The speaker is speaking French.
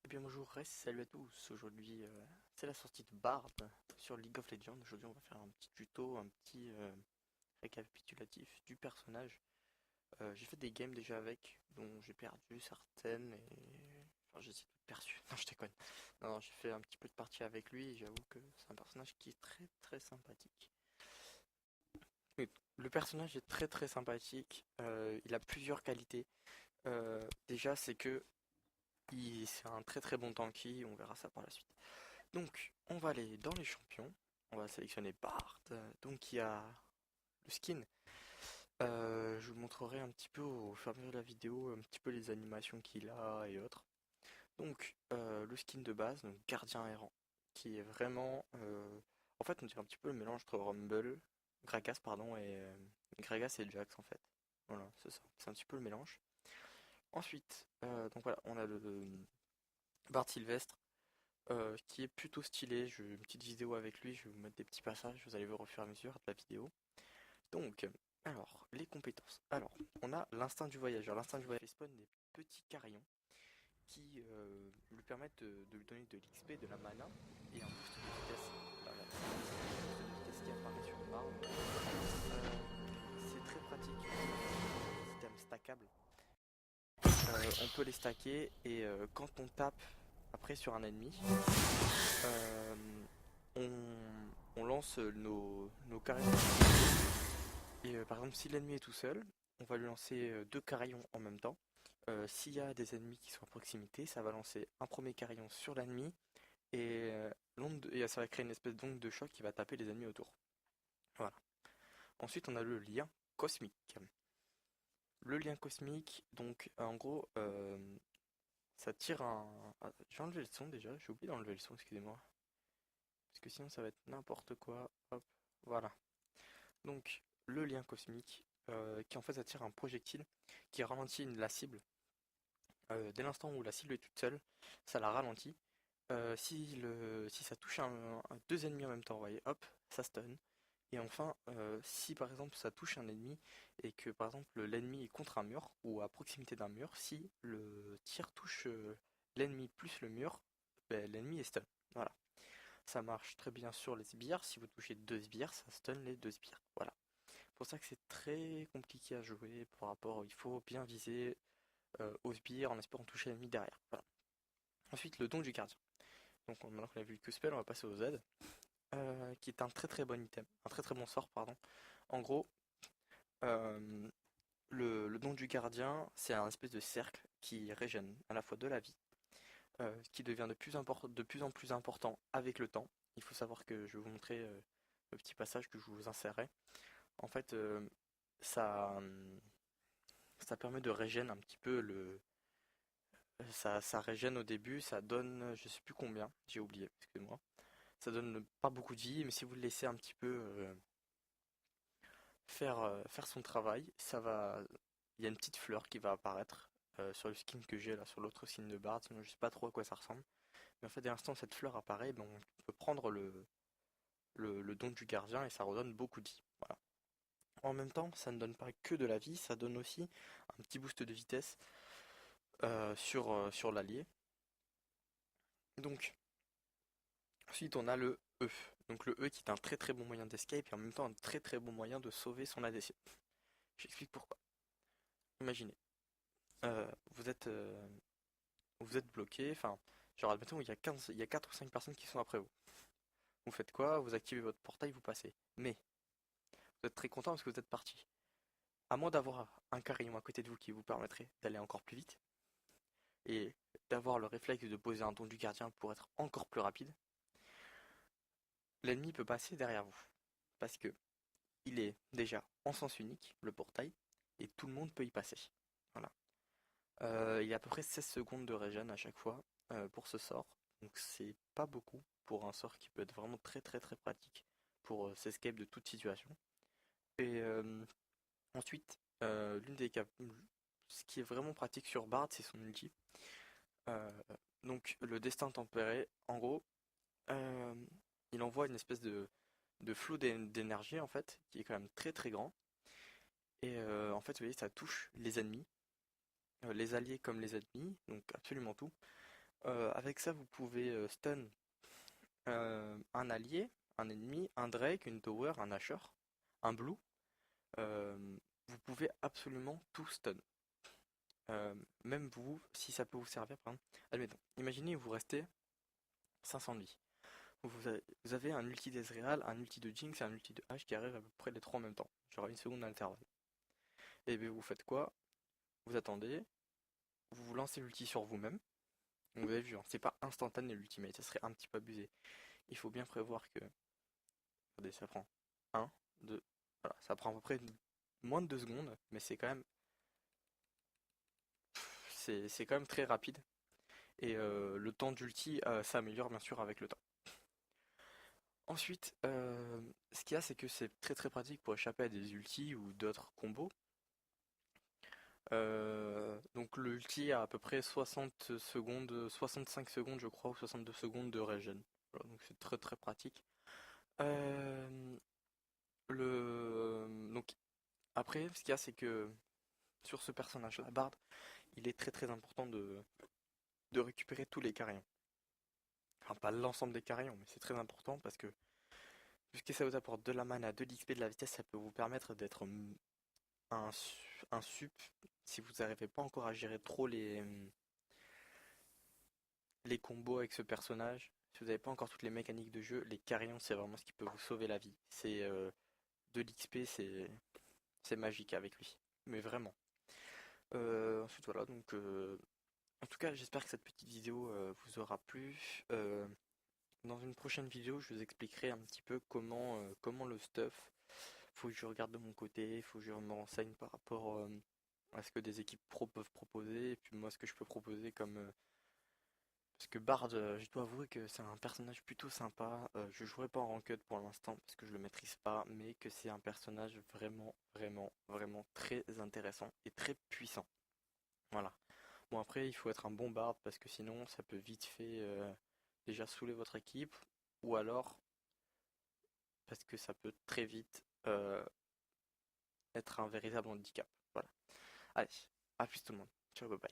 Eh bien bonjour, salut à tous. Aujourd'hui, c'est la sortie de Bard sur League of Legends. Aujourd'hui, on va faire un petit tuto, un petit récapitulatif du personnage. J'ai fait des games déjà avec, dont j'ai perdu certaines et enfin j'ai essayé de perdu. Non, je déconne. Non, j'ai fait un petit peu de partie avec lui et j'avoue que c'est un personnage qui est très très sympathique. Et le personnage est très très sympathique. Il a plusieurs qualités. Déjà, c'est que c'est un très très bon tanky. On verra ça par la suite. Donc, on va aller dans les champions. On va sélectionner Bard. Donc, il y a le skin. Je vous montrerai un petit peu au fur et à mesure de la vidéo, un petit peu les animations qu'il a et autres. Donc, le skin de base, donc gardien errant, qui est vraiment. En fait, on dirait un petit peu le mélange entre Rumble, Gragas, pardon, et Gragas et Jax en fait. Voilà, c'est ça. C'est un petit peu le mélange. Ensuite, donc voilà, on a le Bard Sylvestre. Qui est plutôt stylé. J'ai une petite vidéo avec lui, je vais vous mettre des petits passages, vous allez voir au fur et à mesure de la vidéo. Donc, alors, les compétences. Alors, on a l'instinct du voyageur. L'instinct du voyageur spawn des petits carillons qui lui permettent de lui donner de l'XP, de la mana et un boost de vitesse. Voilà, c'est un boost de vitesse qui apparaît sur Bard. C'est très pratique, les items stackables. On peut les stacker et quand on tape après sur un ennemi, Euh, on lance nos carillons. Et par exemple, si l'ennemi est tout seul, on va lui lancer deux carillons en même temps. S'il y a des ennemis qui sont à proximité, ça va lancer un premier carillon sur l'ennemi et, et ça va créer une espèce d'onde de choc qui va taper les ennemis autour. Voilà. Ensuite, on a le lien cosmique. Le lien cosmique, donc en gros, ça tire un. Ah, j'ai enlevé le son déjà, j'ai oublié d'enlever le son, excusez-moi. Parce que sinon ça va être n'importe quoi. Hop, voilà. Donc, le lien cosmique, qui en fait attire un projectile qui ralentit la cible. Dès l'instant où la cible est toute seule, ça la ralentit. Si ça touche deux ennemis en même temps, vous voyez, hop, ça stun. Et enfin, si par exemple ça touche un ennemi et que par exemple l'ennemi est contre un mur ou à proximité d'un mur, si le tir touche l'ennemi plus le mur, ben, l'ennemi est stun. Voilà. Ça marche très bien sur les sbires. Si vous touchez deux sbires, ça stun les deux sbires. Voilà. C'est pour ça que c'est très compliqué à jouer par rapport. Il faut bien viser au sbire en espérant toucher l'ennemi derrière. Voilà. Ensuite, le don du gardien. Donc maintenant qu'on a vu le Q-spell, on va passer au Z, qui est un très très bon item, un très très bon sort, pardon. En gros, euh, le don du gardien, c'est un espèce de cercle qui régène à la fois de la vie, qui devient de plus en plus important avec le temps. Il faut savoir que je vais vous montrer le petit passage que je vous insérerai. En fait, ça, ça permet de régénérer un petit peu le. Ça régène au début, ça donne je sais plus combien, j'ai oublié, excusez-moi. Ça donne pas beaucoup de vie, mais si vous le laissez un petit peu faire son travail, ça va. Il y a une petite fleur qui va apparaître sur le skin que j'ai là, sur l'autre skin de Bard, sinon je sais pas trop à quoi ça ressemble. Mais en fait, dès l'instant où cette fleur apparaît, ben, on peut prendre le don du gardien et ça redonne beaucoup de vie. Voilà. En même temps, ça ne donne pas que de la vie, ça donne aussi un petit boost de vitesse sur l'allié. Donc, ensuite, on a le E. Donc, le E qui est un très très bon moyen d'escape et en même temps un très très bon moyen de sauver son ADC. J'explique pourquoi. Imaginez, vous vous êtes bloqué, enfin, genre, admettons, il y a 4 ou 5 personnes qui sont après vous. Vous faites quoi? Vous activez votre portail, vous passez. Mais, vous êtes très content parce que vous êtes parti. À moins d'avoir un carillon à côté de vous qui vous permettrait d'aller encore plus vite et d'avoir le réflexe de poser un don du gardien pour être encore plus rapide, l'ennemi peut passer derrière vous. Parce que il est déjà en sens unique, le portail, et tout le monde peut y passer. Voilà. Il y a à peu près 16 secondes de régène à chaque fois pour ce sort. Donc c'est pas beaucoup pour un sort qui peut être vraiment très très très pratique pour s'escape de toute situation. Et ensuite, ce qui est vraiment pratique sur Bard, c'est son ulti. Euh, donc le destin tempéré, en gros, euh, il envoie une espèce de flot d'énergie en fait, qui est quand même très très grand. Et en fait, vous voyez, ça touche les ennemis, les alliés comme les ennemis, donc absolument tout. Avec ça, vous pouvez stun un allié, un ennemi, un Drake, une Tower, un Asher, un Blue. Euh, Vous pouvez absolument tout stun. Euh, Même vous, si ça peut vous servir, par exemple. Admettons, imaginez vous restez 500 de vie. Vous avez un ulti d'Ezreal, un ulti de Jinx et un ulti de Ashe qui arrivent à peu près les trois en même temps. Genre une seconde d'intervalle. Et bien vous faites quoi? Vous attendez, vous vous lancez l'ulti sur vous-même. Donc vous avez vu, hein, c'est pas instantané l'ultimate, ça serait un petit peu abusé. Il faut bien prévoir que. Attendez, ça prend un, 2. Voilà, ça prend à peu près moins de 2 secondes, mais c'est quand même très rapide. Et le temps d'ulti s'améliore bien sûr avec le temps. Ensuite, ce qu'il y a, c'est que c'est très très pratique pour échapper à des ultis ou d'autres combos. Donc le ulti a à peu près 60 secondes, 65 secondes je crois, ou 62 secondes de regen. Voilà, donc c'est très très pratique. Euh, donc après, ce qu'il y a, c'est que sur ce personnage-là, Bard, il est très très important de récupérer tous les carrions. Enfin, pas l'ensemble des carrions, mais c'est très important parce que puisque ça vous apporte de la mana, de l'XP, de la vitesse, ça peut vous permettre d'être un sup si vous n'arrivez pas encore à gérer trop les combos avec ce personnage. Si vous n'avez pas encore toutes les mécaniques de jeu, les carrions c'est vraiment ce qui peut vous sauver la vie. C'est de l'XP, c'est magique avec lui. Mais vraiment. Ensuite voilà, donc en tout cas j'espère que cette petite vidéo vous aura plu. Dans une prochaine vidéo, je vous expliquerai un petit peu comment le stuff. Faut que je regarde de mon côté, faut que je me renseigne par rapport à ce que des équipes pro peuvent proposer, et puis moi ce que je peux proposer comme. Parce que Bard, je dois avouer que c'est un personnage plutôt sympa. Je jouerai pas en ranked pour l'instant parce que je le maîtrise pas, mais que c'est un personnage vraiment, vraiment, vraiment très intéressant et très puissant. Voilà. Bon après, il faut être un bon Bard parce que sinon ça peut vite fait déjà saouler votre équipe, ou alors parce que ça peut très vite être un véritable handicap. Voilà. Allez, à plus tout le monde. Ciao, bye bye.